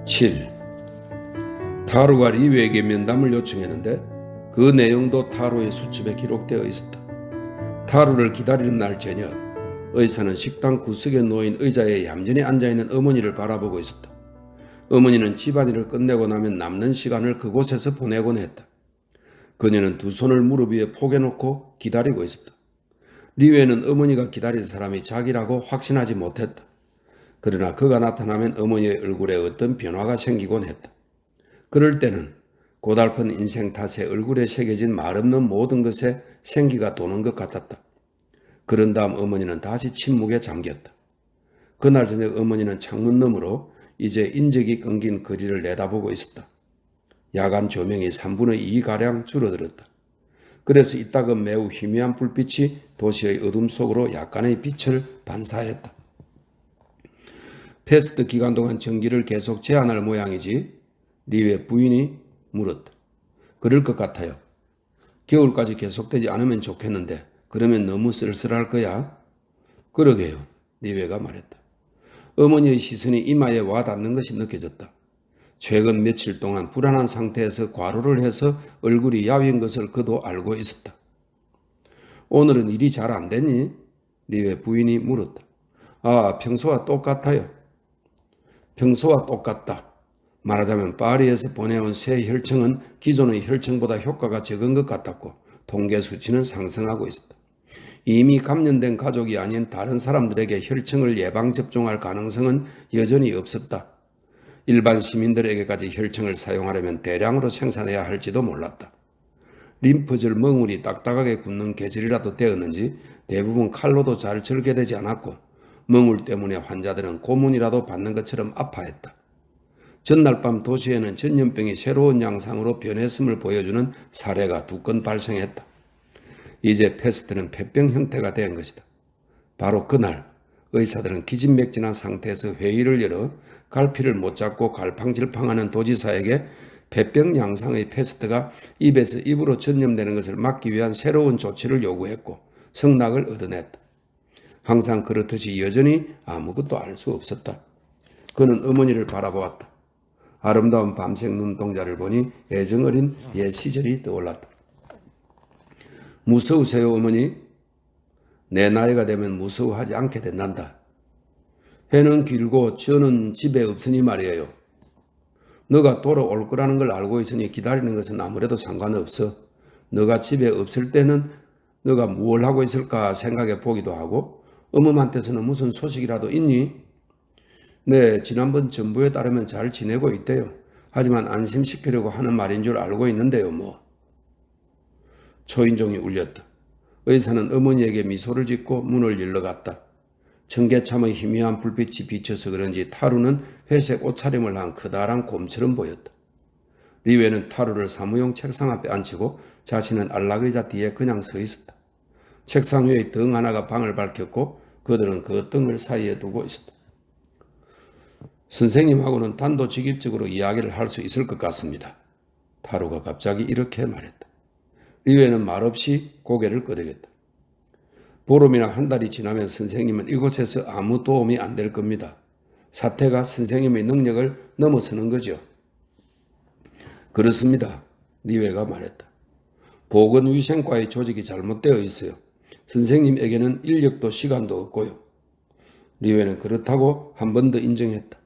7. 타루가 리웨에게 면담을 요청했는데 그 내용도 타루의 수첩에 기록되어 있었다. 타루를 기다리는 날 저녁, 의사는 식당 구석에 놓인 의자에 얌전히 앉아있는 어머니를 바라보고 있었다. 어머니는 집안일을 끝내고 나면 남는 시간을 그곳에서 보내곤 했다. 그녀는 두 손을 무릎 위에 포개놓고 기다리고 있었다. 리웨는 어머니가 기다린 사람이 자기라고 확신하지 못했다. 그러나 그가 나타나면 어머니의 얼굴에 어떤 변화가 생기곤 했다. 그럴 때는 고달픈 인생 탓에 얼굴에 새겨진 말없는 모든 것에 생기가 도는 것 같았다. 그런 다음 어머니는 다시 침묵에 잠겼다. 그날 저녁 어머니는 창문 너머로 이제 인적이 끊긴 거리를 내다보고 있었다. 야간 조명이 3분의 2가량 줄어들었다. 그래서 이따금 매우 희미한 불빛이 도시의 어둠 속으로 약간의 빛을 반사했다. 패스트 기간 동안 전기를 계속 제한할 모양이지? 리웨 부인이 물었다. 그럴 것 같아요. 겨울까지 계속되지 않으면 좋겠는데 그러면 너무 쓸쓸할 거야? 그러게요. 리웨가 말했다. 어머니의 시선이 이마에 와닿는 것이 느껴졌다. 최근 며칠 동안 불안한 상태에서 과로를 해서 얼굴이 야윈 것을 그도 알고 있었다. 오늘은 일이 잘 안 됐니? 리웨 부인이 물었다. 아, 평소와 똑같아요. 평소와 똑같다. 말하자면 파리에서 보내온 새 혈청은 기존의 혈청보다 효과가 적은 것 같았고 통계 수치는 상승하고 있었다. 이미 감염된 가족이 아닌 다른 사람들에게 혈청을 예방접종할 가능성은 여전히 없었다. 일반 시민들에게까지 혈청을 사용하려면 대량으로 생산해야 할지도 몰랐다. 림프절 멍울이 딱딱하게 굳는 계절이라도 되었는지 대부분 칼로도 잘 절개되지 않았고 멍울 때문에 환자들은 고문이라도 받는 것처럼 아파했다. 전날 밤 도시에는 전염병이 새로운 양상으로 변했음을 보여주는 사례가 2건 발생했다. 이제 패스트는 폐병 형태가 된 것이다. 바로 그날 의사들은 기진맥진한 상태에서 회의를 열어 갈피를 못 잡고 갈팡질팡하는 도지사에게 폐병 양상의 패스트가 입에서 입으로 전염되는 것을 막기 위한 새로운 조치를 요구했고 승낙을 얻어냈다. 항상 그렇듯이 여전히 아무것도 알 수 없었다. 그는 어머니를 바라보았다. 아름다운 밤색 눈동자를 보니 애정어린 옛 시절이 떠올랐다. 무서우세요, 어머니? 내 나이가 되면 무서워하지 않게 된단다. 해는 길고 저는 집에 없으니 말이에요. 너가 돌아올 거라는 걸 알고 있으니 기다리는 것은 아무래도 상관없어. 너가 집에 없을 때는 너가 뭘 하고 있을까 생각해 보기도 하고 어머님한테서는 무슨 소식이라도 있니? 네, 지난번 정보에 따르면 잘 지내고 있대요. 하지만 안심시키려고 하는 말인 줄 알고 있는데요, 뭐. 초인종이 울렸다. 의사는 어머니에게 미소를 짓고 문을 열러갔다. 청계참의 희미한 불빛이 비쳐서 그런지 타루는 회색 옷차림을 한 커다란 곰처럼 보였다. 리웨는 타루를 사무용 책상 앞에 앉히고 자신은 안락의자 뒤에 그냥 서 있었다. 책상 위에 등 하나가 방을 밝혔고 그들은 그 등을 사이에 두고 있었다. 선생님하고는 단도직입적으로 이야기를 할 수 있을 것 같습니다. 타루가 갑자기 이렇게 말했다. 리웨는 말없이 고개를 끄덕였다. 보름이나 한 달이 지나면 선생님은 이곳에서 아무 도움이 안 될 겁니다. 사태가 선생님의 능력을 넘어서는 거죠. 그렇습니다. 리웨가 말했다. 보건위생과의 조직이 잘못되어 있어요. 선생님에게는 인력도 시간도 없고요. 리웨는 그렇다고 한 번 더 인정했다.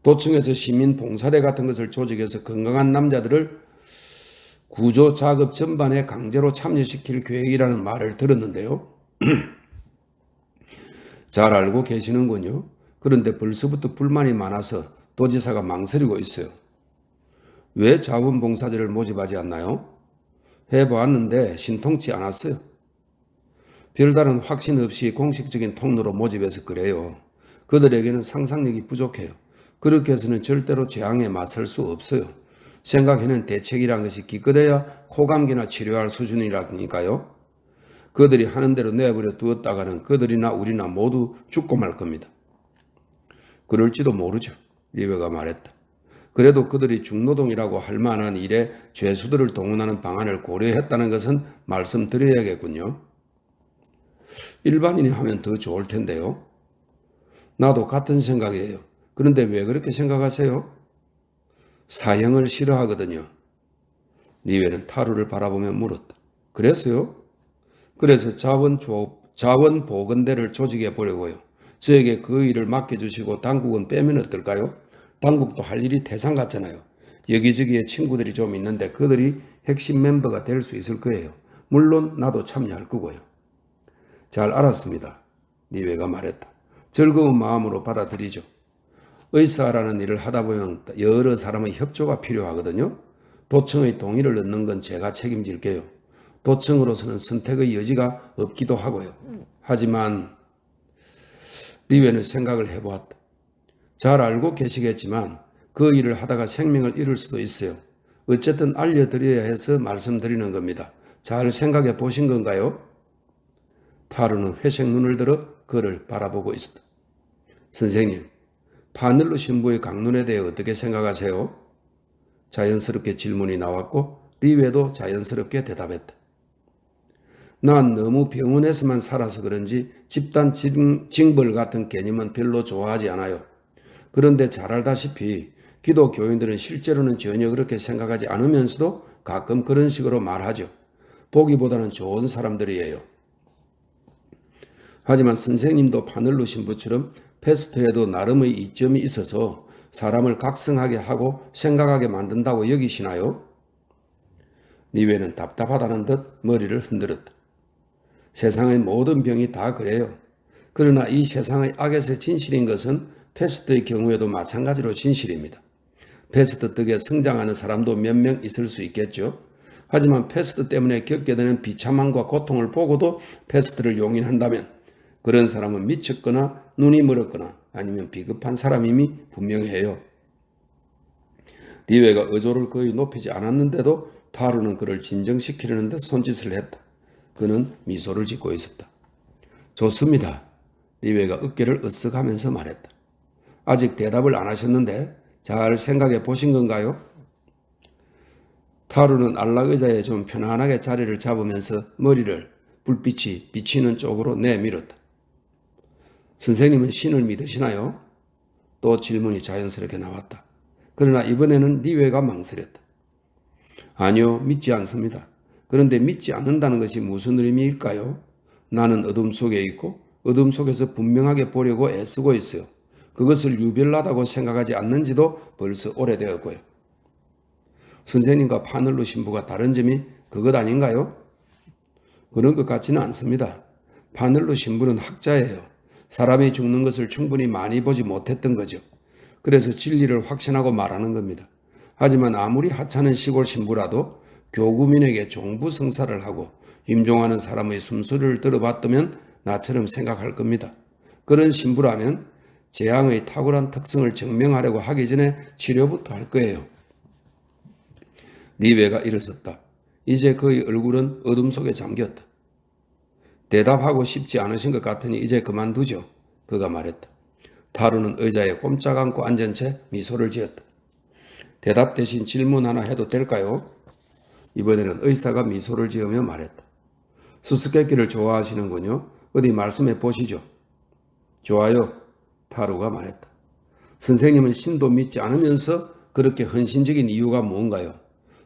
도청에서 시민 봉사대 같은 것을 조직해서 건강한 남자들을 구조 작업 전반에 강제로 참여시킬 계획이라는 말을 들었는데요. 잘 알고 계시는군요. 그런데 벌써부터 불만이 많아서 도지사가 망설이고 있어요. 왜 자원봉사자를 모집하지 않나요? 해보았는데 신통치 않았어요. 별다른 확신 없이 공식적인 통로로 모집해서 그래요. 그들에게는 상상력이 부족해요. 그렇게 해서는 절대로 재앙에 맞설 수 없어요. 생각에는 대책이란 것이 기껏해야 코감기나 치료할 수준이라니까요. 그들이 하는 대로 내버려 두었다가는 그들이나 우리나 모두 죽고 말 겁니다. 그럴지도 모르죠. 리웨가 말했다. 그래도 그들이 중노동이라고 할 만한 일에 죄수들을 동원하는 방안을 고려했다는 것은 말씀드려야겠군요. 일반인이 하면 더 좋을 텐데요. 나도 같은 생각이에요. 그런데 왜 그렇게 생각하세요? 사형을 싫어하거든요. 리웨는 타루를 바라보며 물었다. 그래서요? 그래서 자원보건대를 조직해 보려고요. 저에게 그 일을 맡겨주시고 당국은 빼면 어떨까요? 당국도 할 일이 태산 같잖아요. 여기저기에 친구들이 좀 있는데 그들이 핵심 멤버가 될 수 있을 거예요. 물론 나도 참여할 거고요. 잘 알았습니다. 리웨가 말했다. 즐거운 마음으로 받아들이죠. 의사라는 일을 하다 보면 여러 사람의 협조가 필요하거든요. 도청의 동의를 얻는 건 제가 책임질게요. 도청으로서는 선택의 여지가 없기도 하고요. 하지만 리웨는 생각을 해보았다. 잘 알고 계시겠지만 그 일을 하다가 생명을 잃을 수도 있어요. 어쨌든 알려드려야 해서 말씀드리는 겁니다. 잘 생각해 보신 건가요? 타루는 회색 눈을 들어 그를 바라보고 있었다. 선생님, 파늘루 신부의 강론에 대해 어떻게 생각하세요? 자연스럽게 질문이 나왔고 리웨도 자연스럽게 대답했다. 난 너무 병원에서만 살아서 그런지 집단 징벌 같은 개념은 별로 좋아하지 않아요. 그런데 잘 알다시피 기독교인들은 실제로는 전혀 그렇게 생각하지 않으면서도 가끔 그런 식으로 말하죠. 보기보다는 좋은 사람들이에요. 하지만 선생님도 파늘루 신부처럼 패스트에도 나름의 이점이 있어서 사람을 각성하게 하고 생각하게 만든다고 여기시나요? 리웨는 답답하다는 듯 머리를 흔들었다. 세상의 모든 병이 다 그래요. 그러나 이 세상의 악에서 진실인 것은 패스트의 경우에도 마찬가지로 진실입니다. 패스트 덕에 성장하는 사람도 몇 명 있을 수 있겠죠. 하지만 패스트 때문에 겪게 되는 비참함과 고통을 보고도 패스트를 용인한다면 그런 사람은 미쳤거나 눈이 멀었거나 아니면 비겁한 사람임이 분명해요. 리웨가 의조를 거의 높이지 않았는데도 타루는 그를 진정시키려는 듯 손짓을 했다. 그는 미소를 짓고 있었다. 좋습니다. 리웨가 어깨를 으쓱하면서 말했다. 아직 대답을 안 하셨는데 잘 생각해 보신 건가요? 타루는 안락 의자에 좀 편안하게 자리를 잡으면서 머리를 불빛이 비치는 쪽으로 내밀었다. 선생님은 신을 믿으시나요? 또 질문이 자연스럽게 나왔다. 그러나 이번에는 리웨가 망설였다. 아니요, 믿지 않습니다. 그런데 믿지 않는다는 것이 무슨 의미일까요? 나는 어둠 속에 있고 어둠 속에서 분명하게 보려고 애쓰고 있어요. 그것을 유별나다고 생각하지 않는지도 벌써 오래되었고요. 선생님과 파늘루 신부가 다른 점이 그것 아닌가요? 그런 것 같지는 않습니다. 파늘루 신부는 학자예요. 사람이 죽는 것을 충분히 많이 보지 못했던 거죠. 그래서 진리를 확신하고 말하는 겁니다. 하지만 아무리 하찮은 시골 신부라도 교구민에게 종부성사를 하고 임종하는 사람의 숨소리를 들어봤다면 나처럼 생각할 겁니다. 그런 신부라면 재앙의 탁월한 특성을 증명하려고 하기 전에 치료부터 할 거예요. 리웨가 일어섰다. 이제 그의 얼굴은 어둠 속에 잠겼다. 대답하고 싶지 않으신 것 같으니 이제 그만두죠. 그가 말했다. 타루는 의자에 꼼짝 않고 앉은 채 미소를 지었다. 대답 대신 질문 하나 해도 될까요? 이번에는 의사가 미소를 지으며 말했다. 수수께끼를 좋아하시는군요. 어디 말씀해 보시죠. 좋아요. 타루가 말했다. 선생님은 신도 믿지 않으면서 그렇게 헌신적인 이유가 뭔가요?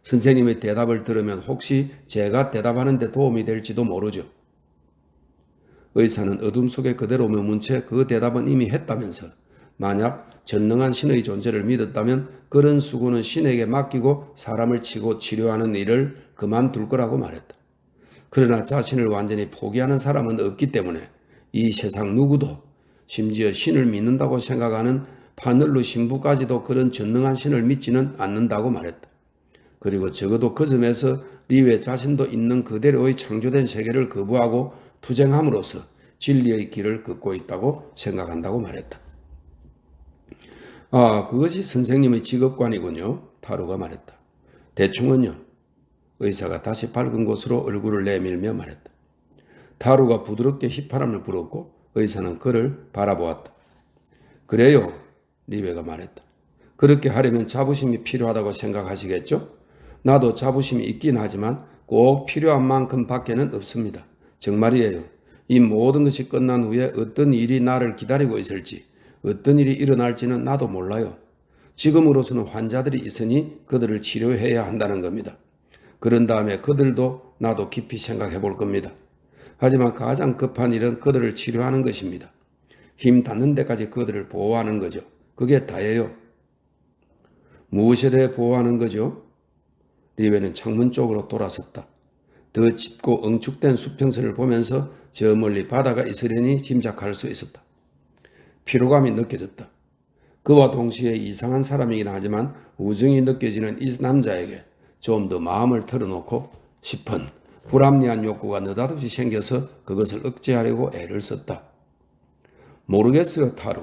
선생님의 대답을 들으면 혹시 제가 대답하는 데 도움이 될지도 모르죠. 의사는 어둠 속에 그대로 머문 채 그 대답은 이미 했다면서 만약 전능한 신의 존재를 믿었다면 그런 수고는 신에게 맡기고 사람을 치고 치료하는 일을 그만둘 거라고 말했다. 그러나 자신을 완전히 포기하는 사람은 없기 때문에 이 세상 누구도 심지어 신을 믿는다고 생각하는 파늘루 신부까지도 그런 전능한 신을 믿지는 않는다고 말했다. 그리고 적어도 그 점에서 리웨 자신도 있는 그대로의 창조된 세계를 거부하고 투쟁함으로써 진리의 길을 걷고 있다고 생각한다고 말했다. 그것이 선생님의 직업관이군요. 타루가 말했다. 대충은요. 의사가 다시 밝은 곳으로 얼굴을 내밀며 말했다. 타루가 부드럽게 휘파람을 불었고 의사는 그를 바라보았다. 그래요. 리웨가 말했다. 그렇게 하려면 자부심이 필요하다고 생각하시겠죠? 나도 자부심이 있긴 하지만 꼭 필요한 만큼 밖에는 없습니다. 정말이에요. 이 모든 것이 끝난 후에 어떤 일이 나를 기다리고 있을지, 어떤 일이 일어날지는 나도 몰라요. 지금으로서는 환자들이 있으니 그들을 치료해야 한다는 겁니다. 그런 다음에 그들도 나도 깊이 생각해 볼 겁니다. 하지만 가장 급한 일은 그들을 치료하는 것입니다. 힘 닿는 데까지 그들을 보호하는 거죠. 그게 다예요. 무엇에 대해 보호하는 거죠? 리웨는 창문 쪽으로 돌아섰다. 더 짙고 응축된 수평선을 보면서 저 멀리 바다가 있으려니 짐작할 수 있었다. 피로감이 느껴졌다. 그와 동시에 이상한 사람이긴 하지만 우정이 느껴지는 이 남자에게 좀 더 마음을 털어놓고 싶은 불합리한 욕구가 느닷없이 생겨서 그것을 억제하려고 애를 썼다. 모르겠어요, 타루.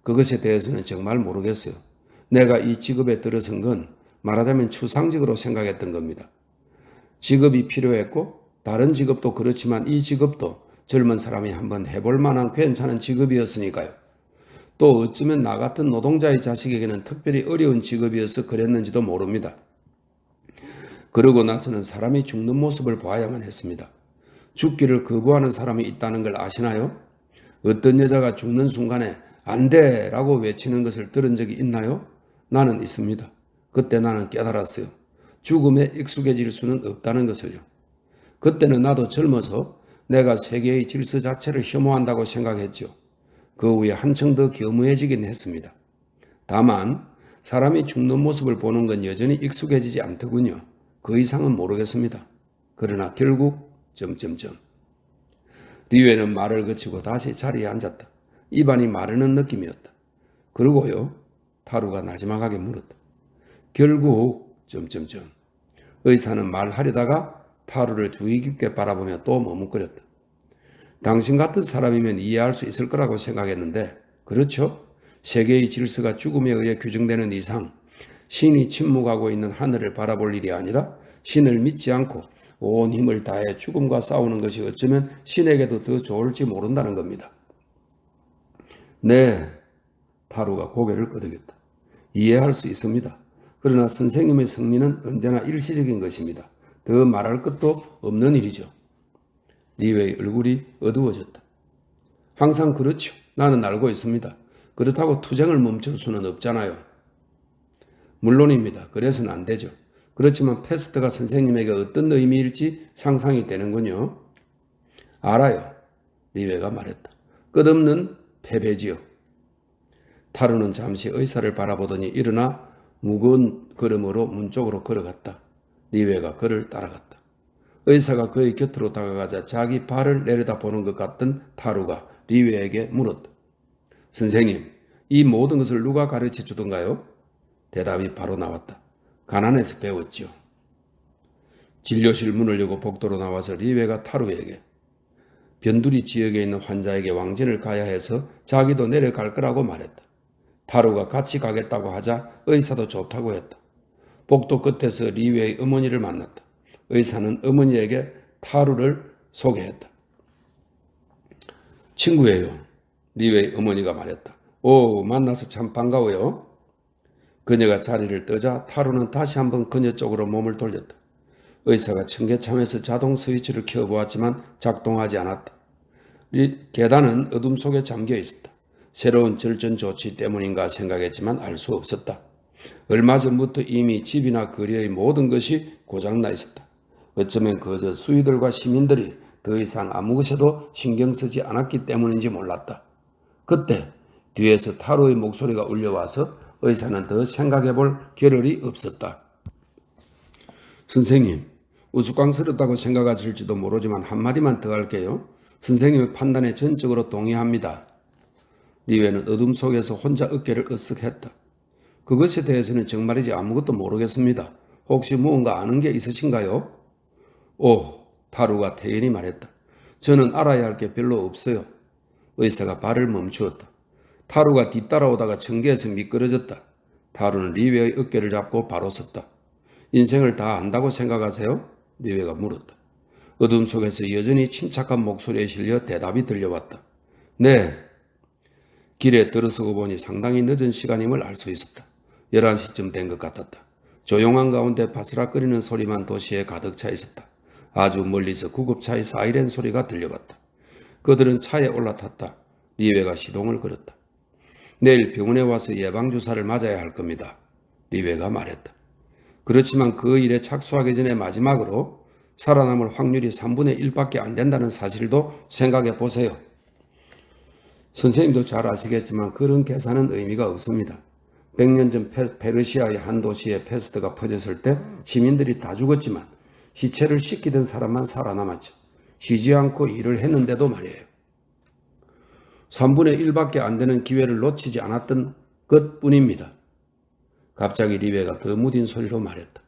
그것에 대해서는 정말 모르겠어요. 내가 이 직업에 들어선 건 말하자면 추상적으로 생각했던 겁니다. 직업이 필요했고 다른 직업도 그렇지만 이 직업도 젊은 사람이 한번 해볼 만한 괜찮은 직업이었으니까요. 또 어쩌면 나 같은 노동자의 자식에게는 특별히 어려운 직업이어서 그랬는지도 모릅니다. 그러고 나서는 사람이 죽는 모습을 봐야만 했습니다. 죽기를 거부하는 사람이 있다는 걸 아시나요? 어떤 여자가 죽는 순간에 안 돼! 라고 외치는 것을 들은 적이 있나요? 나는 있습니다. 그때 나는 깨달았어요. 죽음에 익숙해질 수는 없다는 것을요. 그때는 나도 젊어서 내가 세계의 질서 자체를 혐오한다고 생각했죠. 그 후에 한층 더 겸허해지긴 했습니다. 다만 사람이 죽는 모습을 보는 건 여전히 익숙해지지 않더군요. 그 이상은 모르겠습니다. 그러나 결국 리웨는 말을 그치고 다시 자리에 앉았다. 입안이 마르는 느낌이었다. 그러고요. 타루가 나지막하게 물었다. 결국 의사는 말하려다가 타루를 주의 깊게 바라보며 또 머뭇거렸다. 당신 같은 사람이면 이해할 수 있을 거라고 생각했는데 그렇죠? 세계의 질서가 죽음에 의해 규정되는 이상 신이 침묵하고 있는 하늘을 바라볼 일이 아니라 신을 믿지 않고 온 힘을 다해 죽음과 싸우는 것이 어쩌면 신에게도 더 좋을지 모른다는 겁니다. 네, 타루가 고개를 끄덕였다. 이해할 수 있습니다. 그러나 선생님의 승리는 언제나 일시적인 것입니다. 더 말할 것도 없는 일이죠. 리웨의 얼굴이 어두워졌다. 항상 그렇죠. 나는 알고 있습니다. 그렇다고 투쟁을 멈출 수는 없잖아요. 물론입니다. 그래서는 안 되죠. 그렇지만 패스트가 선생님에게 어떤 의미일지 상상이 되는군요. 알아요. 리웨가 말했다. 끝없는 패배지요. 타루는 잠시 의사를 바라보더니 일어나 무거운 걸음으로 문 쪽으로 걸어갔다. 리웨가 그를 따라갔다. 의사가 그의 곁으로 다가가자 자기 발을 내려다보는 것 같던 타루가 리웨에게 물었다. 선생님, 이 모든 것을 누가 가르쳐 주던가요? 대답이 바로 나왔다. 가난해서 배웠지요. 진료실 문을 열고 복도로 나와서 리웨가 타루에게 변두리 지역에 있는 환자에게 왕진을 가야 해서 자기도 내려갈 거라고 말했다. 타루가 같이 가겠다고 하자 의사도 좋다고 했다. 복도 끝에서 리웨의 어머니를 만났다. 의사는 어머니에게 타루를 소개했다. 친구예요. 리웨의 어머니가 말했다. 오, 만나서 참 반가워요. 그녀가 자리를 뜨자 타루는 다시 한번 그녀 쪽으로 몸을 돌렸다. 의사가 청계참에서 자동 스위치를 켜보았지만 작동하지 않았다. 계단은 어둠 속에 잠겨 있었다. 새로운 절전 조치 때문인가 생각했지만 알 수 없었다. 얼마 전부터 이미 집이나 거리의 모든 것이 고장나 있었다. 어쩌면 그저 수의들과 시민들이 더 이상 아무 것에도 신경 쓰지 않았기 때문인지 몰랐다. 그때 뒤에서 타루의 목소리가 울려와서 의사는 더 생각해볼 겨를이 없었다. 선생님, 우스꽝스럽다고 생각하실지도 모르지만 한마디만 더 할게요. 선생님의 판단에 전적으로 동의합니다. 리웨는 어둠 속에서 혼자 어깨를 으쓱했다. 그것에 대해서는 정말이지 아무것도 모르겠습니다. 혹시 무언가 아는 게 있으신가요? 오, 타루가 태연히 말했다. 저는 알아야 할 게 별로 없어요. 의사가 발을 멈추었다. 타루가 뒤따라오다가 청계에서 미끄러졌다. 타루는 리웨의 어깨를 잡고 바로 섰다. 인생을 다 안다고 생각하세요? 리웨가 물었다. 어둠 속에서 여전히 침착한 목소리에 실려 대답이 들려왔다. 네. 길에 들어서고 보니 상당히 늦은 시간임을 알 수 있었다. 11시쯤 된 것 같았다. 조용한 가운데 바스락거리는 소리만 도시에 가득 차 있었다. 아주 멀리서 구급차의 사이렌 소리가 들려왔다. 그들은 차에 올라탔다. 리웨가 시동을 걸었다. 내일 병원에 와서 예방주사를 맞아야 할 겁니다. 리베가 말했다. 그렇지만 그 일에 착수하기 전에 마지막으로 살아남을 확률이 3분의 1밖에 안 된다는 사실도 생각해 보세요. 선생님도 잘 아시겠지만 그런 계산은 의미가 없습니다. 100년 전 페르시아의 한 도시에 패스트가 퍼졌을 때 시민들이 다 죽었지만 시체를 씻기던 사람만 살아남았죠. 쉬지 않고 일을 했는데도 말이에요. 3분의 1밖에 안 되는 기회를 놓치지 않았던 것뿐입니다. 갑자기 리베가 더 무딘 소리로 말했다.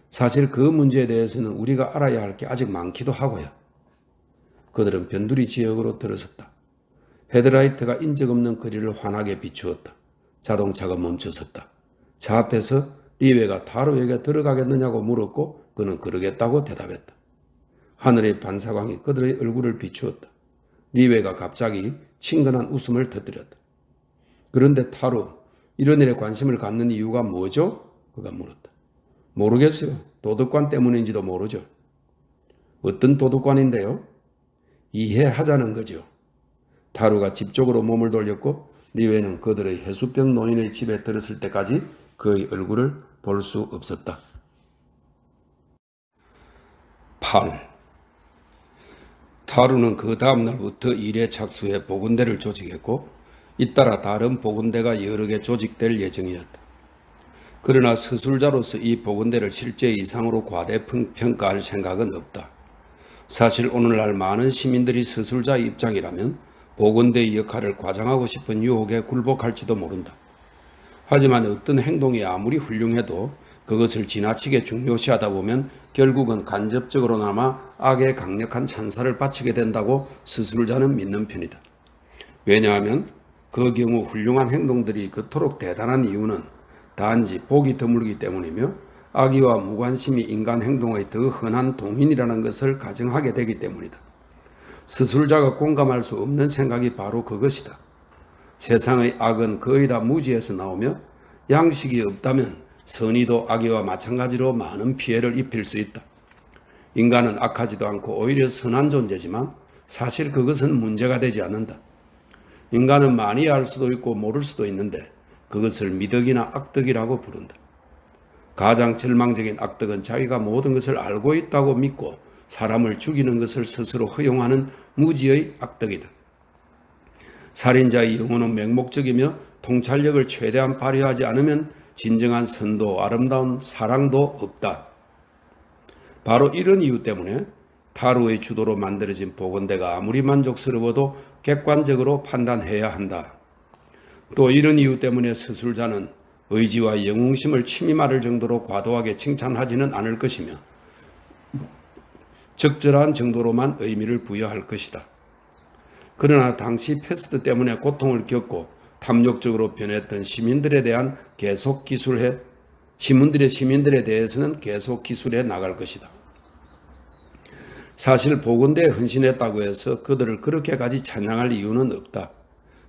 사실 그 문제에 대해서는 우리가 알아야 할 게 아직 많기도 하고요. 그들은 변두리 지역으로 들어섰다. 헤드라이트가 인적 없는 거리를 환하게 비추었다. 자동차가 멈춰섰다. 차 앞에서 리베가 타로에게 들어가겠느냐고 물었고 그는 그러겠다고 대답했다. 하늘의 반사광이 그들의 얼굴을 비추었다. 리베가 갑자기 친근한 웃음을 터뜨렸다. 그런데 타로, 이런 일에 관심을 갖는 이유가 뭐죠? 그가 물었다. 모르겠어요. 도덕관 때문인지도 모르죠. 어떤 도덕관인데요? 이해하자는 거죠. 타루가 집 쪽으로 몸을 돌렸고 리베는 그들의 해수병 노인의 집에 들었을 때까지 그의 얼굴을 볼 수 없었다. 8. 타루는 그 다음 날부터 일에 착수해 보건대를 조직했고 잇따라 다른 보건대가 여러 개 조직될 예정이었다. 그러나 서술자로서 이 보건대를 실제 이상으로 과대평가할 생각은 없다. 사실 오늘날 많은 시민들이 서술자의 입장이라면 보건대의 역할을 과장하고 싶은 유혹에 굴복할지도 모른다. 하지만 어떤 행동이 아무리 훌륭해도 그것을 지나치게 중요시하다 보면 결국은 간접적으로나마 악에 강력한 찬사를 바치게 된다고 서술자는 믿는 편이다. 왜냐하면 그 경우 훌륭한 행동들이 그토록 대단한 이유는 단지 복이 드물기 때문이며 악의와 무관심이 인간 행동의 더 흔한 동인이라는 것을 가정하게 되기 때문이다. 서술자가 공감할 수 없는 생각이 바로 그것이다. 세상의 악은 거의 다 무지에서 나오며 양식이 없다면 선의도 악의와 마찬가지로 많은 피해를 입힐 수 있다. 인간은 악하지도 않고 오히려 선한 존재지만 사실 그것은 문제가 되지 않는다. 인간은 많이 알 수도 있고 모를 수도 있는데 그것을 미덕이나 악덕이라고 부른다. 가장 절망적인 악덕은 자기가 모든 것을 알고 있다고 믿고 사람을 죽이는 것을 스스로 허용하는 무지의 악덕이다. 살인자의 영혼은 맹목적이며 통찰력을 최대한 발휘하지 않으면 진정한 선도, 아름다운 사랑도 없다. 바로 이런 이유 때문에 타루의 주도로 만들어진 보건대가 아무리 만족스러워도 객관적으로 판단해야 한다. 또 이런 이유 때문에 서술자는 의지와 영웅심을 침임할 정도로 과도하게 칭찬하지는 않을 것이며 적절한 정도로만 의미를 부여할 것이다. 그러나 당시 패스트 때문에 고통을 겪고 탐욕적으로 변했던 시민들에 대해서는 계속 기술해 나갈 것이다. 사실 보건대에 헌신했다고 해서 그들을 그렇게까지 찬양할 이유는 없다.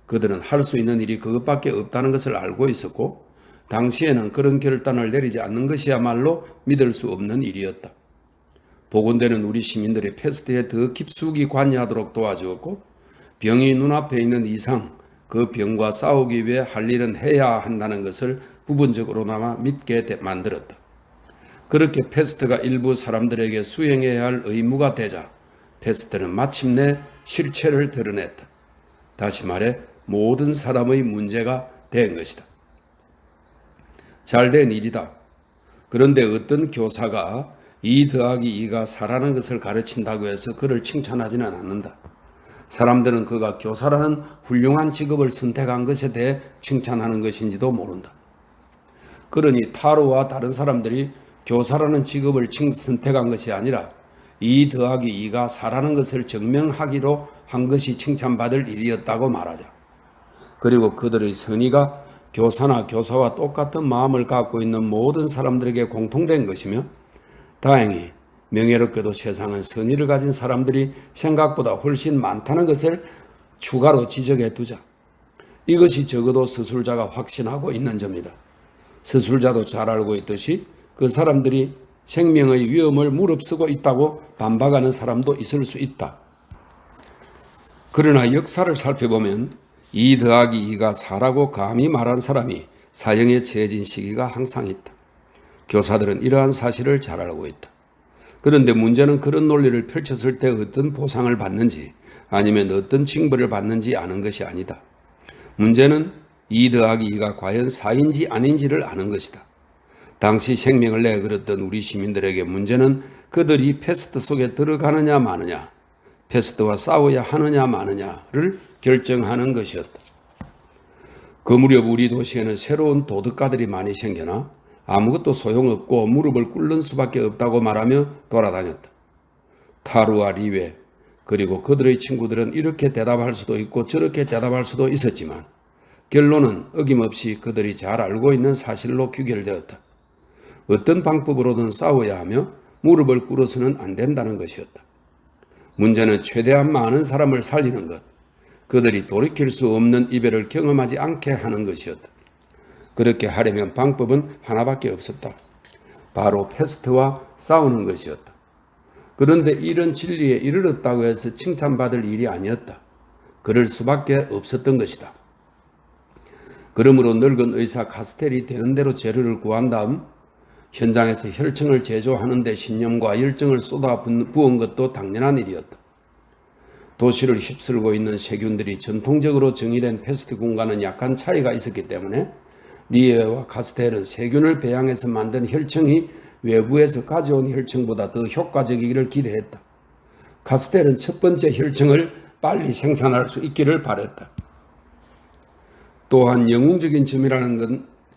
그들은 할 수 있는 일이 그것밖에 없다는 것을 알고 있었고 당시에는 그런 결단을 내리지 않는 것이야말로 믿을 수 없는 일이었다. 보건대는 우리 시민들이 패스트에 더 깊숙이 관여하도록 도와주었고 병이 눈앞에 있는 이상 그 병과 싸우기 위해 할 일은 해야 한다는 것을 부분적으로나마 믿게 만들었다. 그렇게 패스트가 일부 사람들에게 수행해야 할 의무가 되자 패스트는 마침내 실체를 드러냈다. 다시 말해 모든 사람의 문제가 된 것이다. 잘된 일이다. 그런데 어떤 교사가 2 더하기 2가 4라는 것을 가르친다고 해서 그를 칭찬하지는 않는다. 사람들은 그가 교사라는 훌륭한 직업을 선택한 것에 대해 칭찬하는 것인지도 모른다. 그러니 타로와 다른 사람들이 교사라는 직업을 선택한 것이 아니라 2 더하기 2가 4라는 것을 증명하기로 한 것이 칭찬받을 일이었다고 말하자. 그리고 그들의 선의가 교사나 교사와 똑같은 마음을 갖고 있는 모든 사람들에게 공통된 것이며 다행히 명예롭게도 세상은 선의를 가진 사람들이 생각보다 훨씬 많다는 것을 추가로 지적해 두자. 이것이 적어도 서술자가 확신하고 있는 점이다. 서술자도 잘 알고 있듯이 그 사람들이 생명의 위험을 무릅쓰고 있다고 반박하는 사람도 있을 수 있다. 그러나 역사를 살펴보면 2 더하기 2가 4라고 감히 말한 사람이 사형에 처해진 시기가 항상 있다. 교사들은 이러한 사실을 잘 알고 있다. 그런데 문제는 그런 논리를 펼쳤을 때 어떤 보상을 받는지 아니면 어떤 징벌을 받는지 아는 것이 아니다. 문제는 2 더하기 2가 과연 4인지 아닌지를 아는 것이다. 당시 생명을 내걸었던 우리 시민들에게 문제는 그들이 패스트 속에 들어가느냐 마느냐, 패스트와 싸워야 하느냐 마느냐를 결정하는 것이었다. 그 무렵 우리 도시에는 새로운 도덕가들이 많이 생겨나 아무것도 소용없고 무릎을 꿇는 수밖에 없다고 말하며 돌아다녔다. 타루와 리웨 그리고 그들의 친구들은 이렇게 대답할 수도 있고 저렇게 대답할 수도 있었지만 결론은 어김없이 그들이 잘 알고 있는 사실로 귀결되었다. 어떤 방법으로든 싸워야 하며 무릎을 꿇어서는 안 된다는 것이었다. 문제는 최대한 많은 사람을 살리는 것, 그들이 돌이킬 수 없는 이별을 경험하지 않게 하는 것이었다. 그렇게 하려면 방법은 하나밖에 없었다. 바로 패스트와 싸우는 것이었다. 그런데 이런 진리에 이르렀다고 해서 칭찬받을 일이 아니었다. 그럴 수밖에 없었던 것이다. 그러므로 늙은 의사 카스텔이 되는 대로 재료를 구한 다음 현장에서 혈청을 제조하는 데 신념과 열정을 쏟아 부은 것도 당연한 일이었다. 도시를 휩쓸고 있는 세균들이 전통적으로 정의된 패스트군과는 약간 차이가 있었기 때문에 리에와 카스텔은 세균을 배양해서 만든 혈청이 외부에서 가져온 혈청보다 더 효과적이기를 기대했다. 카스텔은 첫 번째 혈청을 빨리 생산할 수 있기를 바랬다. 또한 영웅적인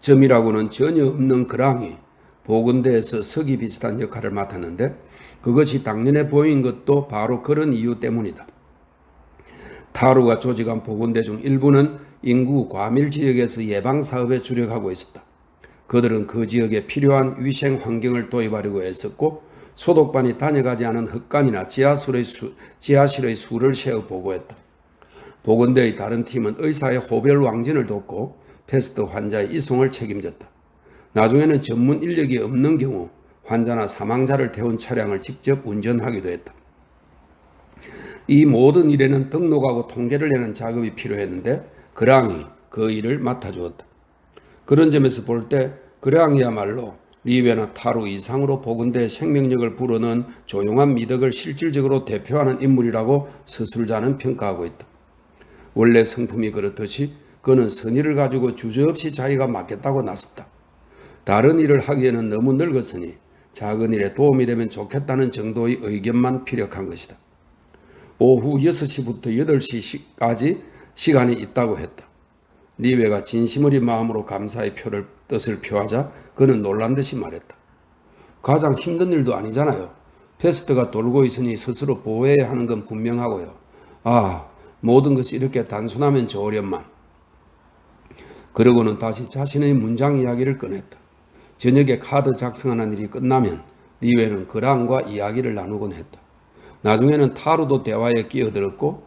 점이라고는 전혀 없는 그랑이 보건대에서 석이 비슷한 역할을 맡았는데 그것이 당연해 보인 것도 바로 그런 이유 때문이다. 타루가 조직한 보건대 중 일부는 인구 과밀 지역에서 예방사업에 주력하고 있었다. 그들은 그 지역에 필요한 위생 환경을 도입하려고 애썼고 소독반이 다녀가지 않은 흙간이나 지하실의 수를 세어 보고했다. 보건대의 다른 팀은 의사의 호별 왕진을 돕고 패스트 환자의 이송을 책임졌다. 나중에는 전문 인력이 없는 경우 환자나 사망자를 태운 차량을 직접 운전하기도 했다. 이 모든 일에는 등록하고 통계를 내는 작업이 필요했는데 그랑이 그 일을 맡아주었다. 그런 점에서 볼 때 그랑이야말로 리웨나 타루 이상으로 보건대의 생명력을 불어넣은 조용한 미덕을 실질적으로 대표하는 인물이라고 서술자는 평가하고 있다. 원래 성품이 그렇듯이 그는 선의를 가지고 주저없이 자기가 맡겠다고 나섰다. 다른 일을 하기에는 너무 늙었으니 작은 일에 도움이 되면 좋겠다는 정도의 의견만 피력한 것이다. 오후 6시부터 8시까지 시간이 있다고 했다. 리웨가 진심 어린 마음으로 감사의 뜻을 표하자 그는 놀란 듯이 말했다. 가장 힘든 일도 아니잖아요. 패스트가 돌고 있으니 스스로 보호해야 하는 건 분명하고요. 모든 것이 이렇게 단순하면 좋으련만. 그러고는 다시 자신의 문장 이야기를 꺼냈다. 저녁에 카드 작성하는 일이 끝나면 리웨는 그랑과 이야기를 나누곤 했다. 나중에는 타루도 대화에 끼어들었고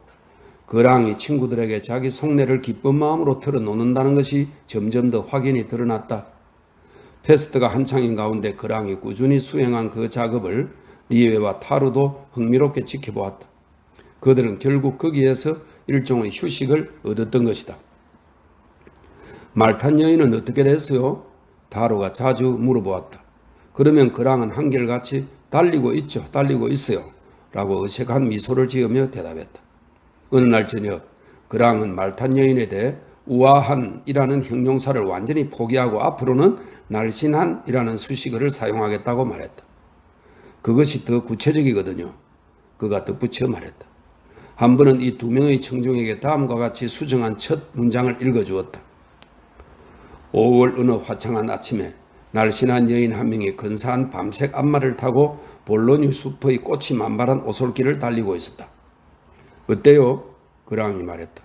그랑이 친구들에게 자기 속내를 기쁜 마음으로 털어놓는다는 것이 점점 더 확연히 드러났다. 패스트가 한창인 가운데 그랑이 꾸준히 수행한 그 작업을 리웨와 타루도 흥미롭게 지켜보았다. 그들은 결국 거기에서 일종의 휴식을 얻었던 것이다. 말탄 여인은 어떻게 됐어요? 타루가 자주 물어보았다. 그러면 그랑은 한결같이 달리고 있죠. 달리고 있어요. 라고 어색한 미소를 지으며 대답했다. 어느 날 저녁 그랑은 말탄 여인에 대해 우아한이라는 형용사를 완전히 포기하고 앞으로는 날씬한이라는 수식어를 사용하겠다고 말했다. 그것이 더 구체적이거든요. 그가 덧붙여 말했다. 한 번은 이 두 명의 청중에게 다음과 같이 수정한 첫 문장을 읽어주었다. 5월 어느 화창한 아침에 날씬한 여인 한 명이 근사한 밤색 앞말을 타고 볼로뉴 숲의 꽃이 만발한 오솔길을 달리고 있었다. 어때요? 그랑이 말했다.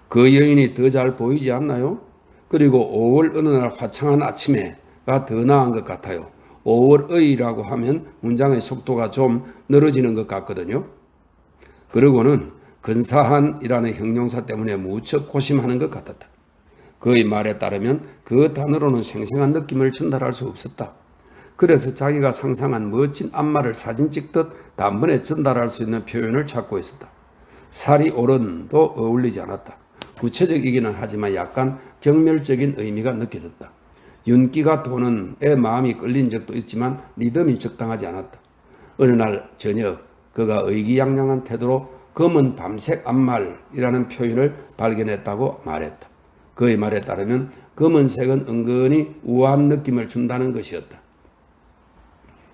그 여인이 더 잘 보이지 않나요? 그리고 5월 어느 날 화창한 아침에가 더 나은 것 같아요. 5월의라고 하면 문장의 속도가 좀 늘어지는 것 같거든요. 그러고는 근사한이라는 형용사 때문에 무척 고심하는 것 같았다. 그의 말에 따르면 그 단어로는 생생한 느낌을 전달할 수 없었다. 그래서 자기가 상상한 멋진 앞말을 사진 찍듯 단번에 전달할 수 있는 표현을 찾고 있었다. 살이 오른도 어울리지 않았다. 구체적이기는 하지만 약간 경멸적인 의미가 느껴졌다. 윤기가 도는 애 마음이 끌린 적도 있지만 리듬이 적당하지 않았다. 어느 날 저녁 그가 의기양양한 태도로 검은 밤색 앞말이라는 표현을 발견했다고 말했다. 그의 말에 따르면 검은색은 은근히 우아한 느낌을 준다는 것이었다.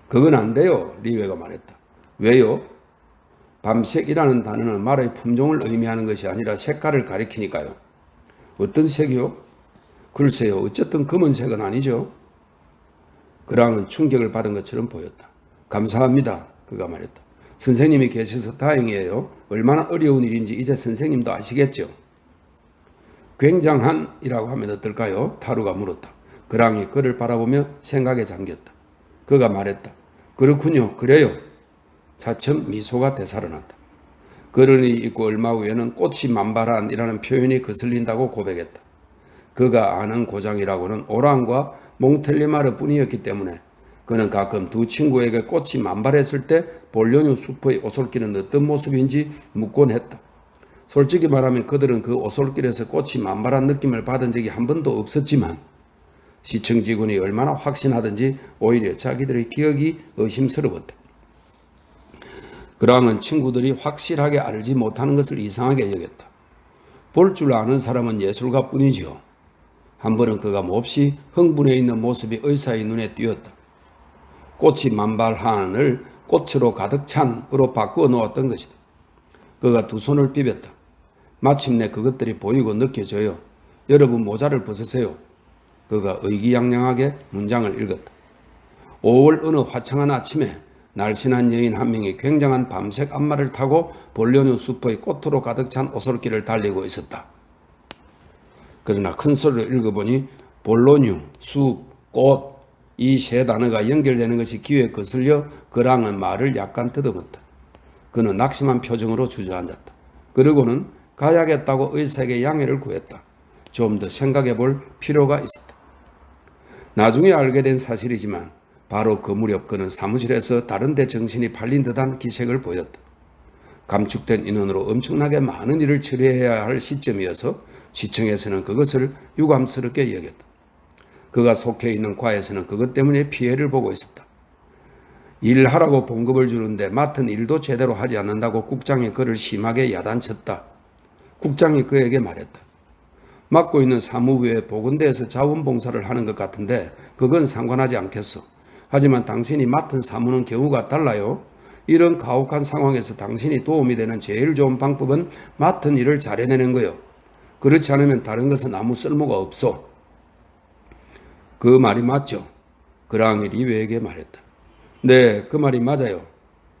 그건 안 돼요, 리웨가 말했다. 왜요? 밤색이라는 단어는 말의 품종을 의미하는 것이 아니라 색깔을 가리키니까요. 어떤 색이요? 글쎄요, 어쨌든 검은색은 아니죠. 그랑은 충격을 받은 것처럼 보였다. 감사합니다, 그가 말했다. 선생님이 계셔서 다행이에요. 얼마나 어려운 일인지 이제 선생님도 아시겠죠? 굉장한이라고 하면 어떨까요? 타루가 물었다. 그랑이 그를 바라보며 생각에 잠겼다. 그가 말했다. 그렇군요. 그래요. 차츰 미소가 되살아났다. 그러니 있고 얼마 후에는 꽃이 만발한이라는 표현이 거슬린다고 고백했다. 그가 아는 고장이라고는 오랑과 몽텔리마르 뿐이었기 때문에 그는 가끔 두 친구에게 꽃이 만발했을 때 볼료뉴 숲의 오솔길은 어떤 모습인지 묻곤 했다. 솔직히 말하면 그들은 그 오솔길에서 꽃이 만발한 느낌을 받은 적이 한 번도 없었지만 시청직원이 얼마나 확신하든지 오히려 자기들의 기억이 의심스러웠다. 그랑은 친구들이 확실하게 알지 못하는 것을 이상하게 여겼다. 볼 줄 아는 사람은 예술가 뿐이지요. 한 번은 그가 몹시 흥분해 있는 모습이 의사의 눈에 띄었다. 꽃이 만발한을 꽃으로 가득 찬으로 바꾸어 놓았던 것이다. 그가 두 손을 비볐다. 마침내 그것들이 보이고 느껴져요. 여러분 모자를 벗으세요. 그가 의기양양하게 문장을 읽었다. 5월 어느 화창한 아침에 날씬한 여인 한 명이 굉장한 밤색 앞말을 타고 볼료뉴 숲의 꽃으로 가득 찬 오솔길을 달리고 있었다. 그러나 큰 소리로 읽어보니 볼로뉴, 숲, 꽃 이 세 단어가 연결되는 것이 귀에 거슬려 그랑은 말을 약간 더듬었다. 그는 낙심한 표정으로 주저앉았다. 그러고는 가야겠다고 의사에게 양해를 구했다. 좀 더 생각해 볼 필요가 있었다. 나중에 알게 된 사실이지만 바로 그 무렵 그는 사무실에서 다른 데 정신이 팔린 듯한 기색을 보였다. 감축된 인원으로 엄청나게 많은 일을 처리해야 할 시점이어서 시청에서는 그것을 유감스럽게 여겼다. 그가 속해 있는 과에서는 그것 때문에 피해를 보고 있었다. 일하라고 봉급을 주는데 맡은 일도 제대로 하지 않는다고 국장이 그를 심하게 야단쳤다. 국장이 그에게 말했다. 맡고 있는 사무부에 보건대에서 자원봉사를 하는 것 같은데 그건 상관하지 않겠어. 하지만 당신이 맡은 사무는 경우가 달라요. 이런 가혹한 상황에서 당신이 도움이 되는 제일 좋은 방법은 맡은 일을 잘해내는 거요. 그렇지 않으면 다른 것은 아무 쓸모가 없어. 그 말이 맞죠? 그랑이 리웨에게 말했다. 네, 그 말이 맞아요.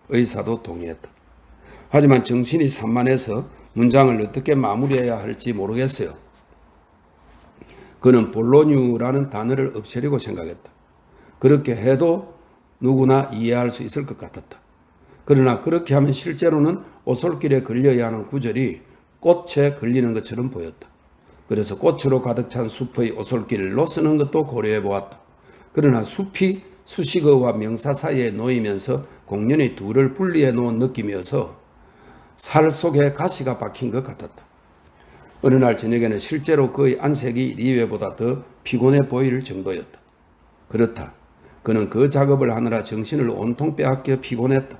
의사도 동의했다. 하지만 정신이 산만해서 문장을 어떻게 마무리해야 할지 모르겠어요. 그는 볼로뉴라는 단어를 없애려고 생각했다. 그렇게 해도 누구나 이해할 수 있을 것 같았다. 그러나 그렇게 하면 실제로는 오솔길에 걸려야 하는 구절이 꽃에 걸리는 것처럼 보였다. 그래서 꽃으로 가득 찬 숲의 오솔길로 쓰는 것도 고려해 보았다. 그러나 숲이 수식어와 명사 사이에 놓이면서 공연히 둘을 분리해 놓은 느낌이어서 살 속에 가시가 박힌 것 같았다. 어느 날 저녁에는 실제로 그의 안색이 리웨보다 더 피곤해 보일 정도였다. 그렇다. 그는 그 작업을 하느라 정신을 온통 빼앗겨 피곤했다.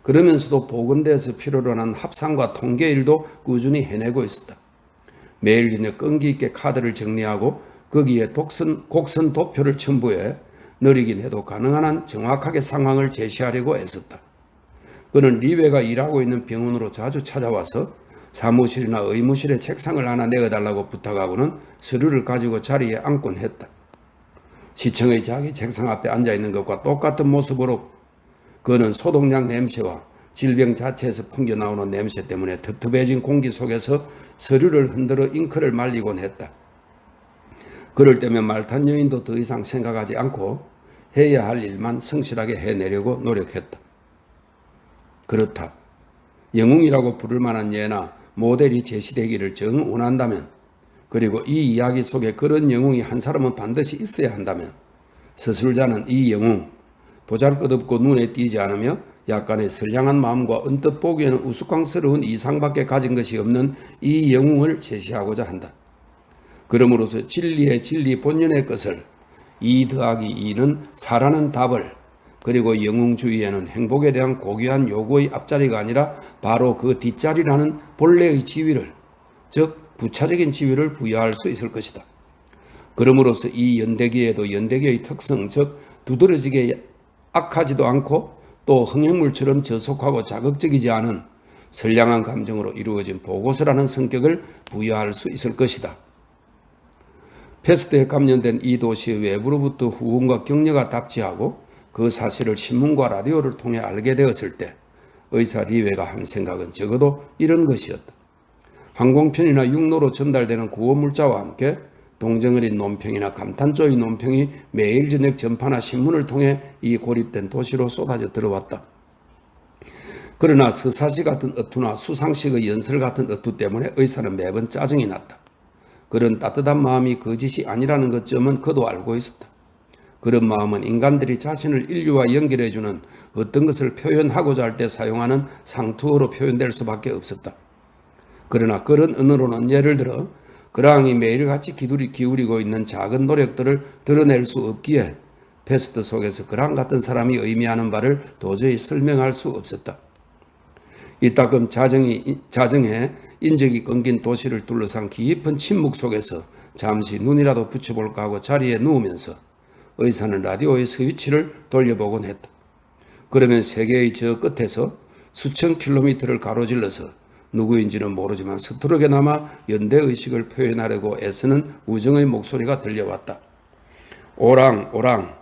그러면서도 보건대에서 필요로 한 합상과 통계 일도 꾸준히 해내고 있었다. 매일 저녁 끈기 있게 카드를 정리하고 거기에 곡선 도표를 첨부해 느리긴 해도 가능한 한 정확하게 상황을 제시하려고 애썼다. 그는 리웨가 일하고 있는 병원으로 자주 찾아와서 사무실이나 의무실에 책상을 하나 내어달라고 부탁하고는 서류를 가지고 자리에 앉곤 했다. 시청의 자기 책상 앞에 앉아있는 것과 똑같은 모습으로 그는 소독약 냄새와 질병 자체에서 풍겨나오는 냄새 때문에 텁텁해진 공기 속에서 서류를 흔들어 잉크를 말리곤 했다. 그럴 때면 말탄 여인도 더 이상 생각하지 않고 해야 할 일만 성실하게 해내려고 노력했다. 그렇다. 영웅이라고 부를 만한 예나 모델이 제시되기를 정 원한다면, 그리고 이 이야기 속에 그런 영웅이 한 사람은 반드시 있어야 한다면 서술자는 이 영웅, 보잘것없고 눈에 띄지 않으며 약간의 선량한 마음과 언뜻 보기에는 우스꽝스러운 이상밖에 가진 것이 없는 이 영웅을 제시하고자 한다. 그러므로서 진리의 진리 본연의 것을 2 더하기 2는 4라는 답을, 그리고 영웅주의에는 행복에 대한 고귀한 요구의 앞자리가 아니라 바로 그 뒷자리라는 본래의 지위를, 즉 부차적인 지위를 부여할 수 있을 것이다. 그러므로서 이 연대기에도 연대기의 특성, 즉 두드러지게 악하지도 않고 또 흥행물처럼 저속하고 자극적이지 않은 선량한 감정으로 이루어진 보고서라는 성격을 부여할 수 있을 것이다. 패스트에 감염된 이 도시의 외부로부터 후원과 격려가 답지하고 그 사실을 신문과 라디오를 통해 알게 되었을 때 의사 리웨가 한 생각은 적어도 이런 것이었다. 항공편이나 육로로 전달되는 구호물자와 함께 동정어린 논평이나 감탄조의 논평이 매일 저녁 전파나 신문을 통해 이 고립된 도시로 쏟아져 들어왔다. 그러나 서사시 같은 어투나 수상식의 연설 같은 어투 때문에 의사는 매번 짜증이 났다. 그런 따뜻한 마음이 거짓이 아니라는 것쯤은 그도 알고 있었다. 그런 마음은 인간들이 자신을 인류와 연결해주는 어떤 것을 표현하고자 할 때 사용하는 상투어로 표현될 수밖에 없었다. 그러나 그런 언어로는 예를 들어 그랑이 매일같이 기울이고 있는 작은 노력들을 드러낼 수 없기에 패스트 속에서 그랑 같은 사람이 의미하는 바를 도저히 설명할 수 없었다. 이따금 자정에 인적이 끊긴 도시를 둘러싼 깊은 침묵 속에서 잠시 눈이라도 붙여볼까 하고 자리에 누우면서 의사는 라디오의 스위치를 돌려보곤 했다. 그러면 세계의 저 끝에서 수천 킬로미터를 가로질러서 누구인지는 모르지만 서투르게나마 연대의식을 표현하려고 애쓰는 우정의 목소리가 들려왔다. 오랑 오랑.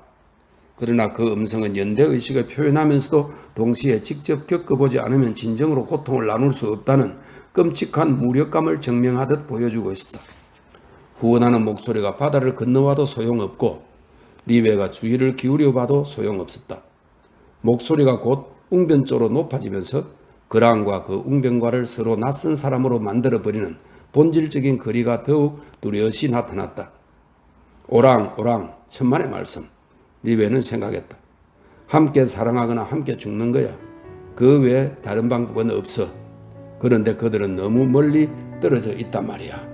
그러나 그 음성은 연대의식을 표현하면서도 동시에 직접 겪어보지 않으면 진정으로 고통을 나눌 수 없다는 끔찍한 무력감을 증명하듯 보여주고 있었다. 후원하는 목소리가 바다를 건너와도 소용없고 리웨가 주의를 기울여 봐도 소용없었다. 목소리가 곧 웅변조로 높아지면서 그랑과 그 웅변과를 서로 낯선 사람으로 만들어버리는 본질적인 거리가 더욱 뚜렷이 나타났다. 오랑 오랑 천만의 말씀. 리웨는 생각했다. 함께 사랑하거나 함께 죽는 거야. 그 외에 다른 방법은 없어. 그런데 그들은 너무 멀리 떨어져 있단 말이야.